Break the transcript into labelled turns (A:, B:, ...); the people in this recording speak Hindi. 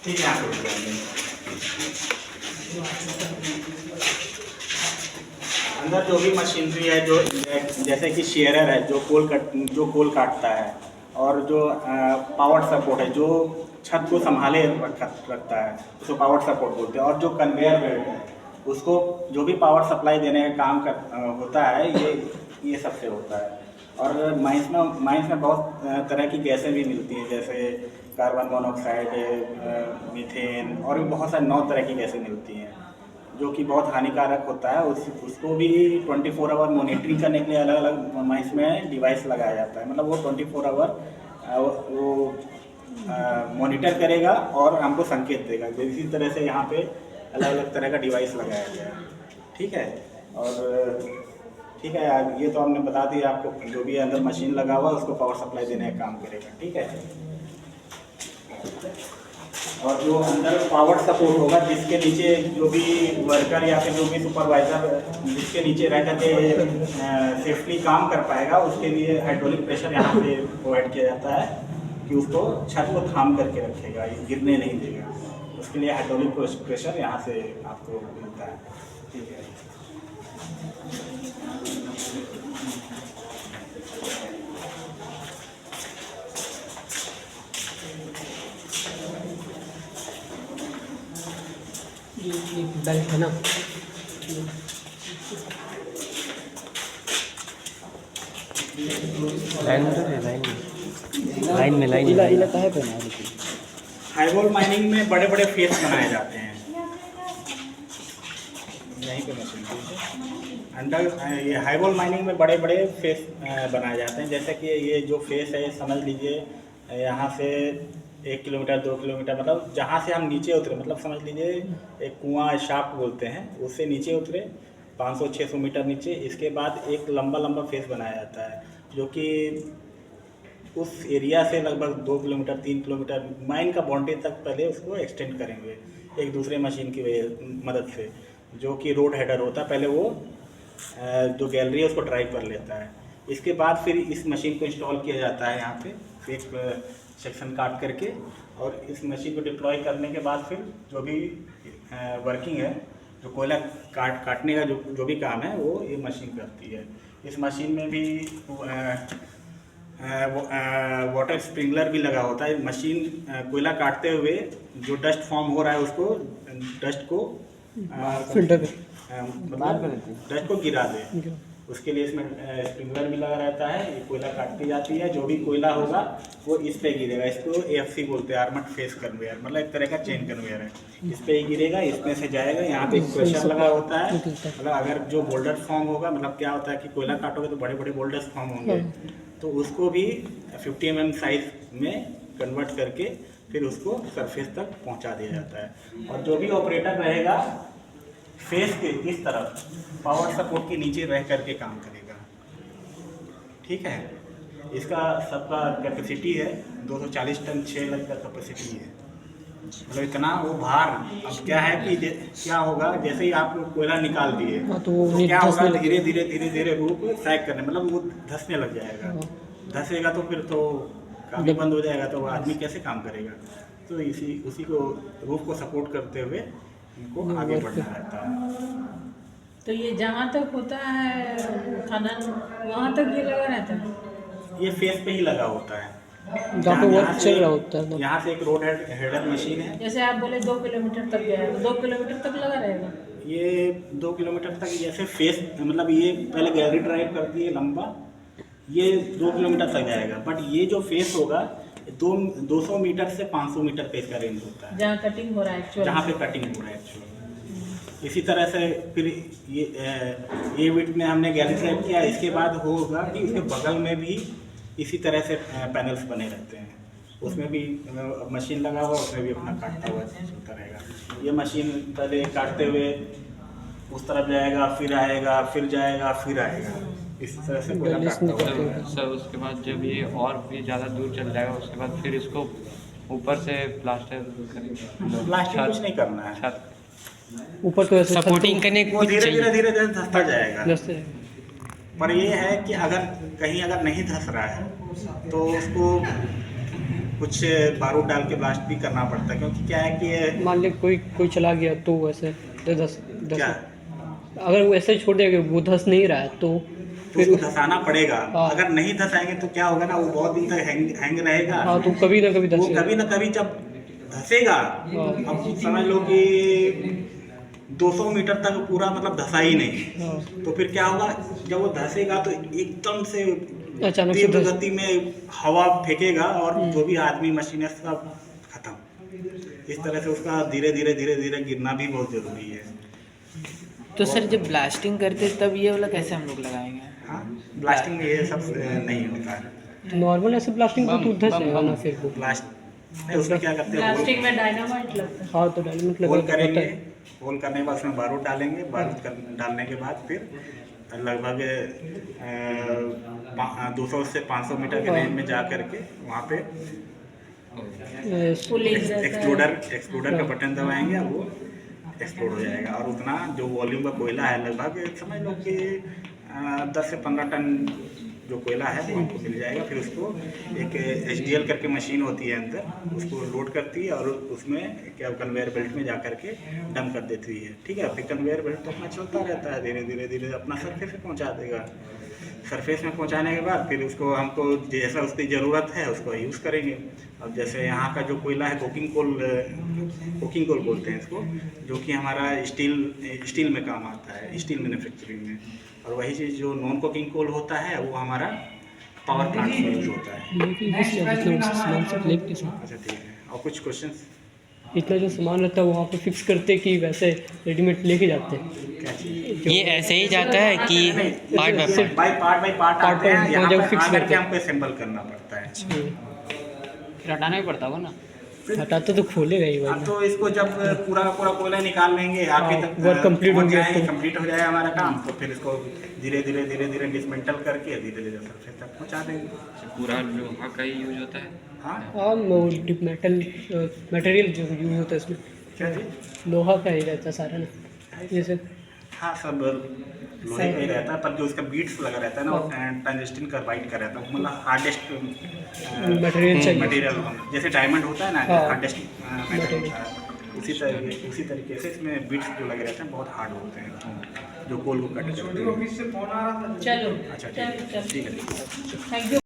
A: ठीक है, यहाँ पे जाएंगे। अंदर जो भी मशीनरी है, जो जैसे कि शेयरर है जो कोल काटता है, और जो पावर सपोर्ट है जो छत को संभाले रखता है, उसको पावर सपोर्ट बोलते हैं। और जो कन्वेयर बेल्ट है उसको जो भी पावर सप्लाई देने का काम होता है, ये सबसे होता है। और माइंस में बहुत तरह की गैसें भी मिलती हैं, जैसे कार्बन मोनोऑक्साइड, मीथेन, और भी बहुत सारे 9 तरह की गैसें मिलती हैं जो कि बहुत हानिकारक होता है। उसको भी 24 आवर मॉनिटरिंग करने के लिए अलग अलग माइंस में डिवाइस लगाया जाता है। मतलब वो 24 आवर वो मॉनिटर करेगा और हमको संकेत देगा। इसी तरह से यहाँ पे अलग अलग तरह का डिवाइस लगाया गया है। ठीक है, और ठीक है यार, ये तो हमने बता दिया आपको। जो भी अंदर मशीन लगा हुआ है उसको पावर सप्लाई देने का काम करेगा। ठीक है, और जो अंदर पावर सपोर्ट होगा, जिसके नीचे जो भी वर्कर या फिर जो भी सुपरवाइजर जिसके नीचे रह करके सेफ्टली काम कर पाएगा, उसके लिए हाइड्रोलिक प्रेशर यहाँ पे प्रोवाइड किया जाता है कि उसको छत को थाम करके रखेगा, ये गिरने नहीं देगा। उसके लिए हाइड्रोलिक प्रेशर यहाँ से आपको मिलता है। ठीक है,
B: ये बेल्ट है ना, लाइन इलाका है पहना।
A: हाईवॉल माइनिंग में बड़े बड़े फेस बनाए जाते हैं। यहीं पे मशीन अंडर ये हाईवॉल माइनिंग में बड़े बड़े फेस बनाए जाते हैं। जैसे कि ये जो फेस है, समझ लीजिए यहाँ से 1 किलोमीटर 2 किलोमीटर, मतलब जहाँ से हम नीचे उतरे, मतलब समझ लीजिए एक कुआं, शाफ्ट बोलते हैं, उससे नीचे उतरे 500-600 मीटर नीचे। इसके बाद एक लंबा लंबा फेस बनाया जाता है जो कि उस एरिया से लगभग 2 किलोमीटर 3 किलोमीटर माइन का बाउंड्री तक पहले उसको एक्सटेंड करेंगे एक दूसरे मशीन की मदद से, जो कि रोड हेडर होता है। पहले वो जो गैलरी है उसको ड्राइव कर लेता है। इसके बाद फिर इस मशीन को इंस्टॉल किया जाता है यहाँ पे एक सेक्शन काट करके, और इस मशीन को डिप्लॉय करने के बाद फिर जो भी वर्किंग है, जो कोयला काटने का जो भी काम है, वो ये मशीन करती है। इस मशीन में भी वाटर स्प्रिंकलर भी लगा होता है। मशीन कोयला काटते हुए जो डस्ट फॉर्म हो रहा है उसको, डस्ट को
B: फिल्टर
A: मतलब डस्ट को गिरा दे, उसके लिए इसमें स्प्रिंकलर भी लगा रहता है। ये कोयला काटती जाती है, जो भी कोयला होगा वो इस पे गिरेगा। इसको AFC बोलते हैं, आर्मड फेस कन्वेयर, मतलब एक तरह का चेन कन्वेयर है। इस पे ही गिरेगा, इसमें से जाएगा। यहाँ पे एक प्रेशर लगा होता है। मतलब अगर जो बोल्डर फॉर्म होगा, मतलब क्या होता है कि कोयला काटोगे तो बड़े बड़े बोल्डर्स फॉर्म होंगे, तो उसको भी 50 mm साइज में कन्वर्ट करके फिर उसको सरफेस तक पहुँचा दिया जाता है। और जो भी ऑपरेटर रहेगा फेस के इस तरफ पावर सपोर्ट के नीचे रह करके काम करेगा। ठीक है, इसका सबका कैपेसिटी है 240 टन, 6 लाख का कैपेसिटी है। मतलब इतना वो भार। अब क्या है कि क्या होगा, जैसे ही आप कोयला निकाल दिए तो क्या होगा, धीरे धीरे रूप सैग करने, मतलब वो धंसने लग जाएगा। धंसेगा तो फिर तो काम भी बंद हो जाएगा, तो आदमी कैसे काम करेगा। तो उसी को रूफ को सपोर्ट करते हुए इनको आगे बढ़ना रहता है।
C: तो ये जहाँ तक होता है खनन, वहाँ तक ये लगा रहता है?
A: ये फेस पे ही लगा होता है,
B: जहाँ पे वर्क चल रहा होता है।
A: यहाँ से एक रोड हेडर मशीन है।
C: जैसे आप बोले 2 किलोमीटर तक गया है, तो 2 किलोमीटर तक लगा रहेगा?
A: ये 2 किलोमीटर तक, जैसे फेस, मतलब ये पहले गैलरी ड्राइव करती है लंबा, ये 2 किलोमीटर तक जाएगा। बट ये जो फेस होगा 200 मीटर से 500 मीटर पे इसका रेंज होता है,
C: जहाँ कटिंग हो रहा है एक्चुअली,
A: जहाँ पे कटिंग हो रहा है एक्चुअली। इसी तरह से फिर ये विड्थ में हमने गैलरी ड्राइव किया। इसके बाद होगा कि उसके बगल में भी इसी तरह से पैनल्स बने रहते हैं, उसमें भी मशीन लगा हुआ, उसमें भी अपना काटता हुआ चलता रहेगा। ये मशीन पहले काटते हुए उस तरफ जाएगा, फिर आएगा, फिर जाएगा, फिर आएगा, इस तरह से कोयला काटता हुआ।
D: सर उसके बाद जब ये और भी ज़्यादा दूर चल जाएगा, उसके बाद फिर इसको ऊपर से प्लास्टर करेंगे।
A: प्लास्टिक कुछ नहीं करना है,
D: छत
B: ऊपर तो ऐसे
D: सपोर्टिंग करने
A: वो धीरे धीरे धंसता जाएगा।
B: जैसे
A: पर ये है कि अगर कहीं नहीं धंस रहा है तो उसको कुछ बारूद डाल के ब्लास्ट भी करना पड़ता है, क्योंकि क्या है कि ये
B: मान ले कोई चला गया तो वैसे दस
A: क्या
B: अगर वो ऐसे छोड़ देगा वो धस नहीं रहा है तो
A: तो उसको धसाना पड़ेगा।
B: हाँ।
A: अगर नहीं धसाएंगे तो क्या होगा ना, वो बहुत दिन तक हैंग रहेगा।
B: हाँ तो कभी ना कभी
A: वो
B: धस
A: कभी ना कभी जब धसेगा,
B: हाँ।
A: अब समझ लो कि 200 मीटर तक पूरा मतलब धसा ही नहीं,
B: हाँ,
A: तो फिर क्या होगा, जब वो धसेगा तो एकदम से
B: अचानक से
A: तीव्र
B: धस
A: गति में हवा फेंकेगा और जो भी आदमी मशीन है सब खत्म। इस तरह से उसका धीरे धीरे गिरना भी बहुत जरूरी है।
E: तो सर जब ब्लास्टिंग करते तब ये वाला कैसे हम लोग लगाएंगे?
A: हाँ, ब्लास्टिंग में ये सब नहीं होता है।
B: नॉर्मल ऐसे ब्लास्टिंग को तो धस जाएगा ना फिर वो।
A: ब्लास्ट नहीं, उसमें क्या करते हैं,
C: प्लास्टिक में डायनामाइट लगता है।
B: हाँ तो डायनामाइट
A: होल
B: लगा
A: करेंगे,
B: होता है।
A: होल करने के बाद उसमें बारूद डालेंगे, डालने के बाद फिर लगभग 200 से 500 मीटर के रेंज में जा करके वहाँ पे
C: पुलिस
A: एक्सप्लोडर का बटन दबाएंगे और वो एक्सप्लोड हो जाएगा। और उतना जो वॉल्यूम का कोयला है, लगभग समझ लो कि 10 से 15 टन जो कोयला है वो हमको मिल जाएगा। फिर उसको एक HDL करके मशीन होती है अंदर, उसको लोड करती है और उसमें क्या कन्वेयर बेल्ट में जा करके डंप कर देती है। ठीक है, फिर कन्वेयर बेल्ट तो अपना चलता रहता है, धीरे धीरे अपना सरफेस पे पहुंचा देगा। सरफेस में पहुंचाने के बाद फिर उसको हमको जैसा उसकी ज़रूरत है उसको यूज़ करेंगे। अब जैसे यहाँ का जो कोयला है कोकिंग कोल बोलते हैं इसको, जो कि हमारा स्टील में काम आता है, स्टील मैन्युफैक्चरिंग में। और वही चीज़ जो नॉन कोकिंग कोल होता है वो हमारा पावर प्लांट में यूज होता है। अच्छा ठीक है, और कुछ क्वेश्चंस?
B: इतना जो सामान रहता है वहाँ पे फिक्स करते कि वैसे रेडीमेड लेके जाते हैं?
A: क्या चीज़?
E: ये ऐसे ही जाता है कि part by part?
A: By part आते हैं, यहाँ
B: जब
A: पर
B: fix
A: आकर
B: करते
A: के
B: हैं।
A: हमको असेंबल करना पड़ता है।
E: फिर हटाना ही पड़ता होगा ना?
B: हटाते तो खोलेगा ही
A: हाँ,
B: भाई।
A: तो इसको जब पूरा का पूरा कोयला निकाल लेंगे, आगे तक
B: वर्क कंप्लीट हो गया तो
A: कंप्लीट हो जाएगा हमारा काम, तो फिर इसको धीरे धीरे डिसमेंटल करके धीरे सरफेस तक पहुँचा देंगे।
D: पूरा लोहा का ही यूज होता है।
A: हाँ,
B: हाँ मटेरियल जो यूज होता है इसमें
A: क्या चीज़?
B: लोहा का ही रहता है सारा ना, जैसे
A: हाँ, सब लोहे का ही रहता है, पर जो उसका बीट्स लगा रहता है ना, वो टंगस्टन कार्बाइड का रहता है, मतलब हार्डेस्ट
B: मटेरियल चाहिए।
A: मटेरियल, जैसे डायमंड होता है ना,
B: हाँ।
A: हार्डेस्ट मेटल होता है, उसी तरीके से इसमें बीट्स जो लगे रहते हैं बहुत हार्ड होते हैं, जो कोल को कट करते हैं।
C: चलो
A: अच्छा
C: चलो
A: ठीक है।
C: Thank you.